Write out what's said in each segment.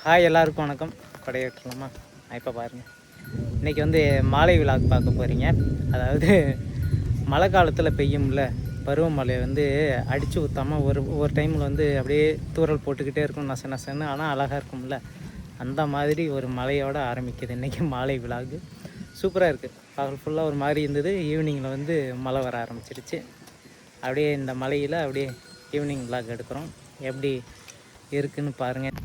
Hi எல்லாருக்கும் வணக்கம். கொடையேற்றலாமா? இப்போ பாருங்கள், இன்றைக்கி வந்து மாலை விழாக்கு பார்க்க போகிறீங்க. அதாவது மழை காலத்தில் பெய்யும்ல பருவமழை வந்து அடித்து ஊற்றாமல் ஒரு டைமில் வந்து அப்படியே தூறல் போட்டுக்கிட்டே இருக்கும், நசன்னு. ஆனால் அழகாக இருக்கும்ல, அந்த மாதிரி ஒரு மழையோடு ஆரம்பிக்குது இன்றைக்கி மாலை விழாக்கு. சூப்பராக இருக்குது. பகல் ஃபுல்லாக ஒரு மாதிரி இருந்தது, ஈவினிங்கில் வந்து மழை வர ஆரம்பிச்சிருச்சு. அப்படியே இந்த மலையில் அப்படியே ஈவினிங் விழாக் எடுக்கிறோம். எப்படி இருக்குதுன்னு பாருங்கள்.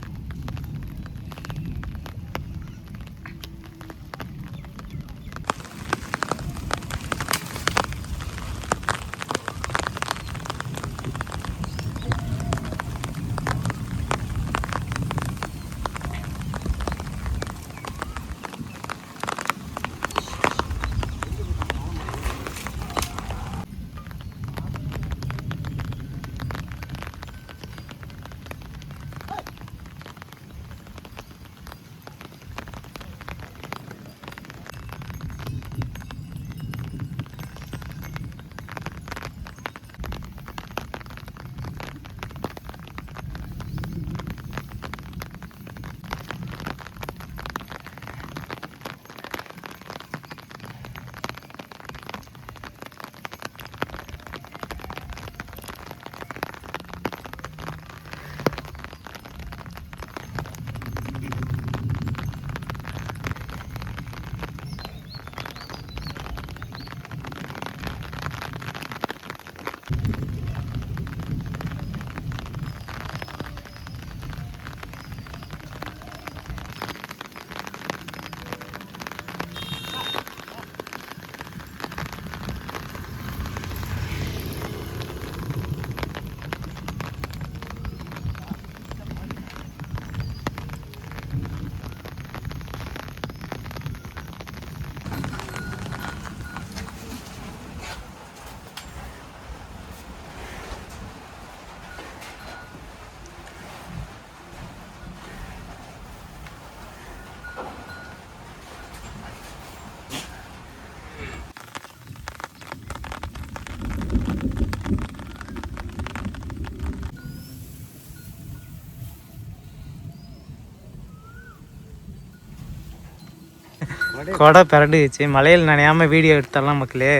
கொடை பிறண்டுச்சு, மலையில் நனையாமல் வீடியோ எடுத்தாலாம் மக்களே.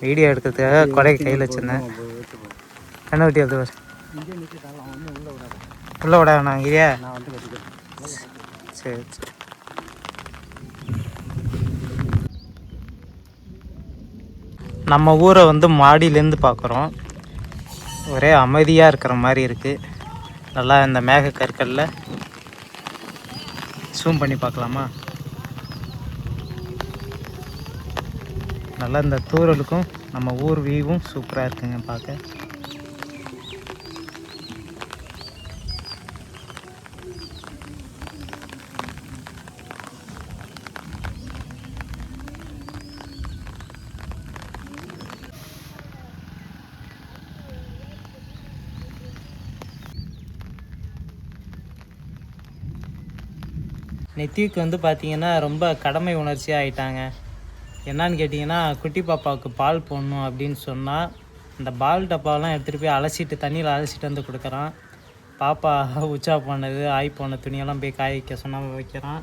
வீடியோ எடுக்கிறதுக்காக கொடை கையில் வச்சுருந்தேன். என்ன வெட்டி அது உள்ள விட வேணாம் இங்கேயா? சரி சரி. நம்ம ஊரை வந்து மாடியிலேருந்து பார்க்குறோம். ஒரே அமைதியாக இருக்கிற மாதிரி இருக்குது. நல்லா இந்த மேக கற்களில் ஜூம் பண்ணி பார்க்கலாமா? நல்லா இந்த தூரலுக்கும் நம்ம ஊர் வியூவும் சூப்பராக இருக்குங்க பார்க்க. நெத்திக்கு வந்து பார்த்திங்கன்னா ரொம்ப கடமை உணர்ச்சியாக ஆகிட்டாங்க. என்னான்னு கேட்டிங்கன்னா, குட்டி பாப்பாவுக்கு பால் போடணும் அப்படின்னு சொன்னால் இந்த பால் டப்பாவெலாம் எடுத்துகிட்டு போய் அலசிட்டு தண்ணியில் அலசிட்டு வந்து கொடுக்குறான். பாப்பா உச்சா போனது ஆய் போன துணியெல்லாம் போய் காய வைக்க சொன்னால் வைக்கிறான்.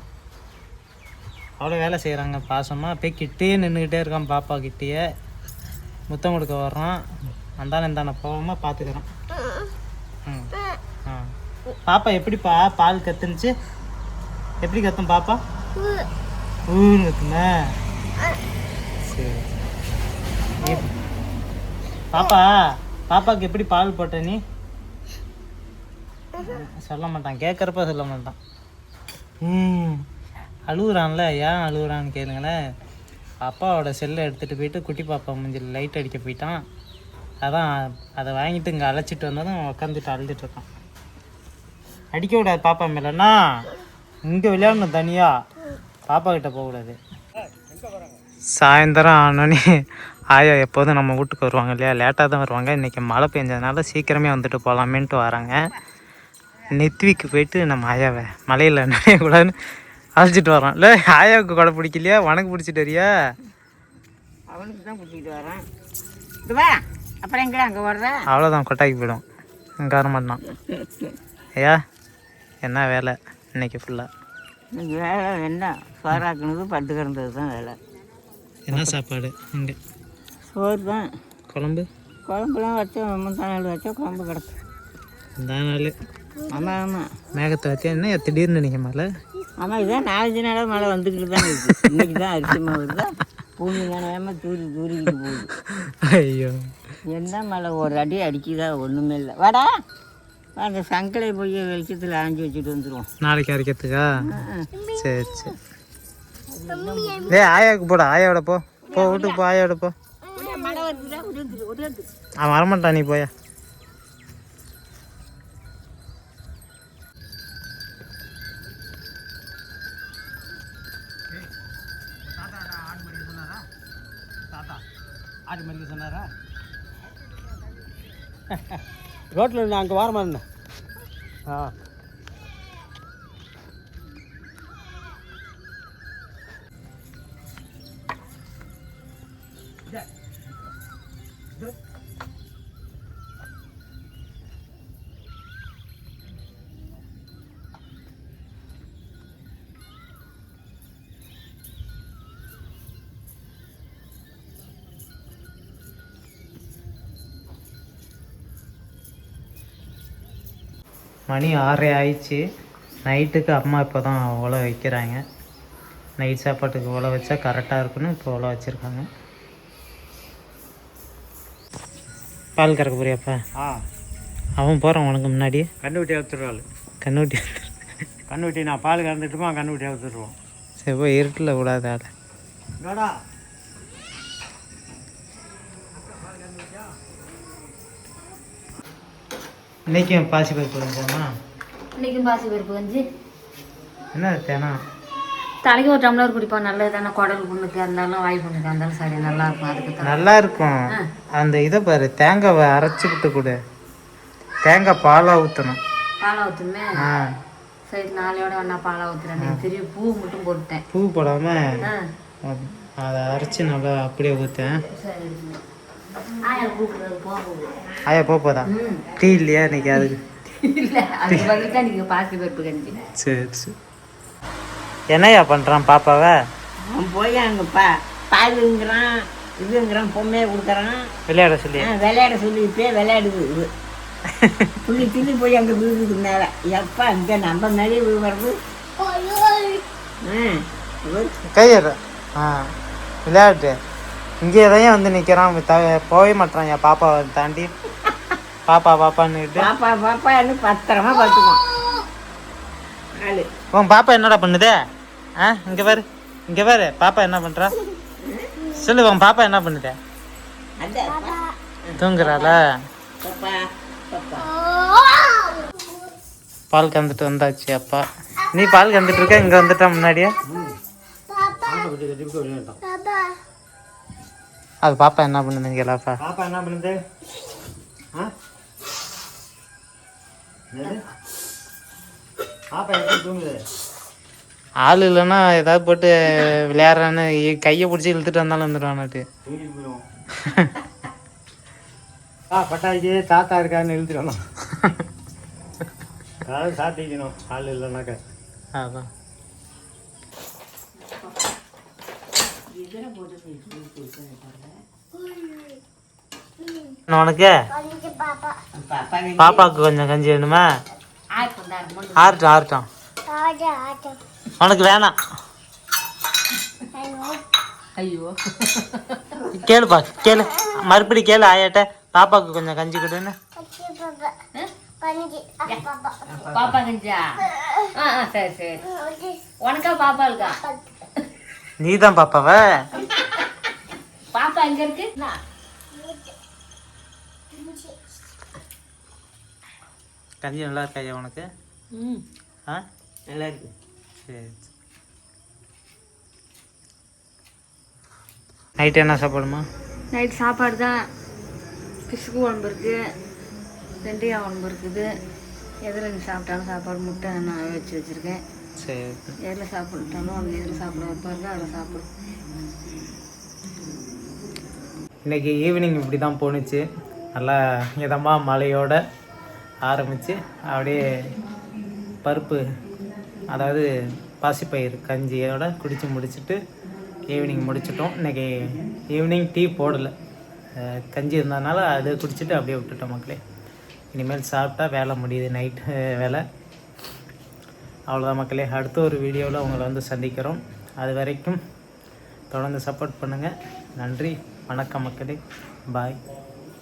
அவ்வளோ வேலை செய்கிறாங்க பாசமாக. போய் கிட்டே நின்றுக்கிட்டே இருக்கான், பாப்பா கிட்டேயே முத்தம் கொடுக்க வர்றான். அந்தானே இந்தானே போகாமல் பார்த்துக்கிறான். பாப்பா எப்படிப்பா பால் கத்துனுச்சு? எப்படி கத்தும் பாப்பா? ஊன்னு கத்துன. சரி. பாப்பா பாப்பாவுக்கு எப்படி பால் போட்ட நீ? சொல்ல மாட்டான், கேட்குறப்ப சொல்ல மாட்டான். அழுகுறான்ல, ஏன் அழுகுறான்னு கேளுங்களேன். அப்பாவோட செல்லை எடுத்துகிட்டு போயிட்டு குட்டி பாப்பா மூஞ்சில் லைட் அடிக்க போயிட்டான். அதான் அதை வாங்கிட்டு இங்கே அழைச்சிட்டு வந்ததும் உட்காந்துட்டு அழுதுட்டுருக்கான். அடிக்க விடாது பாப்பா மேலன்னா, இங்கே விளையாடணும் தனியாக, பாப்பா கிட்ட போகக்கூடாது. சாயந்தரம் ஆனோடனே ஆயா எப்போதும் நம்ம வீட்டுக்கு வருவாங்க இல்லையா, லேட்டாக தான் வருவாங்க. இன்றைக்கி மழை பெஞ்சதுனால சீக்கிரமே வந்துட்டு போகலாமேன்ட்டு வராங்க. நெத்திவிக்கு போயிட்டு நம்ம ஆயாவை மலையில் நினையக்கூடாதுன்னு அழைச்சிட்டு வரோம். இல்லை ஆயாவுக்கு கொடை பிடிக்கலையா, உனக்கு பிடிச்சிட்டு வரியா? அவனுக்கு தான் பிடிச்சிட்டு வரேன். அப்புறம் எங்கே அங்கே வர்ற? அவ்வளோதான், கொட்டாய்க்கு போயிடும். இங்கே வர மாட்டான். ஐயா என்ன வேலை இன்னைக்கு ஃபுல்லாக? இன்னைக்கு வேலை என்ன, சோறாக்குனது பட்டு கிடந்தது தான் வேலை. என்ன சாப்பாடு இங்கே? சோறு தான். குழம்புலாம் வச்சோம், முந்தா நாள் வச்சோம், குழம்பு கிடக்கு. இந்த நாள் ஆமாம் ஆமாம். மேகத்தை வச்சா என்ன திடீர்னு நீங்கள் மழை? ஆமாம், இதுதான் 4 நாளாக மழை வந்துக்கிட்டு தான் இருக்குது. இன்னைக்கு தான் அரிசி மாவு தான் பூமி நினையாமல் தூரிக்கிட்டு போகுது. ஐயோ, என்ன மழை ஒரு அடி அடிக்குதா, ஒன்றுமே இல்லை. வாடா, அந்த சங்கலை போய் வெளிச்சத்தில் ஆஞ்சி வச்சுட்டு வந்துடுவோம் நாளைக்கு அரைக்கிறதுக்கா? சரி சரி. ஆயாவுக்கு போட, ஆயாவோட போ வீட்டுக்கு போ, ஆயாவோட போ. மழை வருதுடா, ஒரே அவன் வரமாட்டான், நீ போயா. சொன்னாரா ரோட்டில் இருந்தேன், அங்கே வாரமாக இருந்தேன். மணி 6:30 ஆயிடுச்சு. நைட்டுக்கு அம்மா இப்போ தான் உலை வைக்கிறாங்க. நைட் சாப்பாட்டுக்கு உலை வச்சா கரெக்டாக இருக்குன்னு இப்போ உலை வச்சுருக்காங்க. பால் கறக்க போறியாப்பா? அவன் போகிறான் உனக்கு முன்னாடி. கண்ணுக்குட்டி எடுத்துருவாள். கண்ணுக்குட்டி நான் பால் கறந்துட்டுமா கண்ணுக்குட்டி எடுத்துருவோம். சரி போய் இருட்டில் விடாத ஆள். இன்றைக்கும் பாசி பருப்பு கஞ்சிமா? இன்றைக்கும் பாசி பருப்பு கஞ்சி. என்ன தேனா? தலைக்கு ஒரு டம்ளர் குடிப்போம், நல்லது தானே. குடல் புண்ணுக்கு இருந்தாலும் வாய் புண்ணுக்கு இருந்தாலும் சரி, நல்லா இருக்கும். அதுக்கு நல்லா இருக்கும். அந்த இதை பாரு, தேங்காவை அரைச்சிக்கிட்டு கொடு. தேங்காய் பாலாக ஊற்றணும். பாலாக ஊற்றுமே? சரி, நாளையோட வேணா பாலாக ஊற்றுறேன். திரும்பி பூ மட்டும் போட்டேன். பூ போடாமல் அதை அரைச்சி நல்லா அப்படியே ஊற்றேன். சரி, ஆயா கூப்பிடுறது போகுது. ஆயா போதா? டீ இல்லையா இன்னைக்கு? அதுக்கு இல்லை, அது வந்துட்டா நீங்கள் பாசி பருப்பு கஞ்சி. சரி சரி. என்னையா பண்ணுறான் பாப்பாவை? அவன் போய் அங்கே பாலுங்கிறான், இதுங்கிறான், பொம்மையை கொடுக்குறான். விளையாட சொல்லி இப்பயே விளையாடுது இது. துள்ளி போய் அங்கே விழுதுக்கு மேலே. எப்போ அங்கே நம்ம மேலே விழுவுறது. கையற விளையாட்டு. இங்கே எதையும் வந்து நிற்கிறான், போக மாட்டான் என் பாப்பாவை தாண்டி. பாப்பான்னுக்கிட்டு பாப்பான்னு பத்திரமா பார்த்துக்குவோம். உன் பாப்பா என்னடா பண்ணுது? இங்கே பாரு பாப்பா என்ன பண்ணுறா சொல்லு. உன் பாப்பா என்ன பண்ணுது? தூங்குறாள? பால் கறந்துட்டு வந்தாச்சு அப்பா. நீ பால் கறந்துட்டு இருக்க, இங்கே வந்துட்டா முன்னாடியே. அது பாப்பா என்ன பண்ணுதுன்னு கேளாப்பா. பாப்பா என்ன பண்ணுது? பாப்பா எப்படி தூங்குது? ஆள் இல்லைன்னா ஏதாவது போட்டு விளையாடுறான்னு கையை பிடிச்சி இழுத்துட்டு வந்தாலும் வந்துடுவானாட்டு. தூங்கிட்டு போயிடுவோம். பட்டாக்கி தாத்தா இருக்காருன்னு இழுத்துடணும். அதாவது சாத்திக்கணும் ஆள் இல்லைனாக்கா. அதான் உனக்கு பாப்பாவுக்கு கொஞ்சம் கஞ்சி வேணுமா? ஆறட்டும். உனக்கு வேணாம். ஐயோ, கேளுப்பா, கேளு மறுபடி கேளு ஆயாட்ட. பாப்பாவுக்கு கொஞ்சம் கஞ்சி கொடுன்னு. பாப்பா கஞ்சா? சரி சரி. உனக்கா பாப்பா இருக்கா? நீ தான் பாப்பாவ? பாப்பா எங்க இருக்கு? கஞ்சி நல்லா இருக்கா ஐயா உனக்கு? நல்லா இருக்கு. சரி. நைட்டு என்ன சாப்பாடுமா? நைட் சாப்பாடு தான். பிசுக்கு குழம்பு இருக்குது, வெண்டைக்காய் குழம்பு இருக்குது. எதில் நீ சாப்பிட்டாலும் சாப்பாடு, முட்டை நான் வச்சுருக்கேன். சரி. எதில் சாப்பிட்டாலும் உனக்கு எதில் சாப்பிட வைப்பாருங்க அதில் சாப்பிடு. இன்றைக்கி ஈவினிங் இப்படி தான் போணுச்சு. நல்லா இதமாக மழையோடு ஆரம்பித்து அப்படியே பருப்பு அதாவது பாசிப்பயிறு கஞ்சியோட குடித்து முடிச்சுட்டு ஈவினிங் முடிச்சிட்டோம். இன்றைக்கி ஈவினிங் டீ போடலை, கஞ்சி இருந்ததுனால அதை குடிச்சிட்டு அப்படியே விட்டுட்டோம் மக்களே. இனிமேல் சாப்பிட்டா வேலை முடியுது, நைட்டு வேலை. அவ்வளோதான் மக்களே. அடுத்த ஒரு வீடியோவில் உங்களை வந்து சந்திக்கிறோம். அது வரைக்கும் தொடர்ந்து சப்போர்ட் பண்ணுங்கள். நன்றி, வணக்கம் மக்களே, பாய்.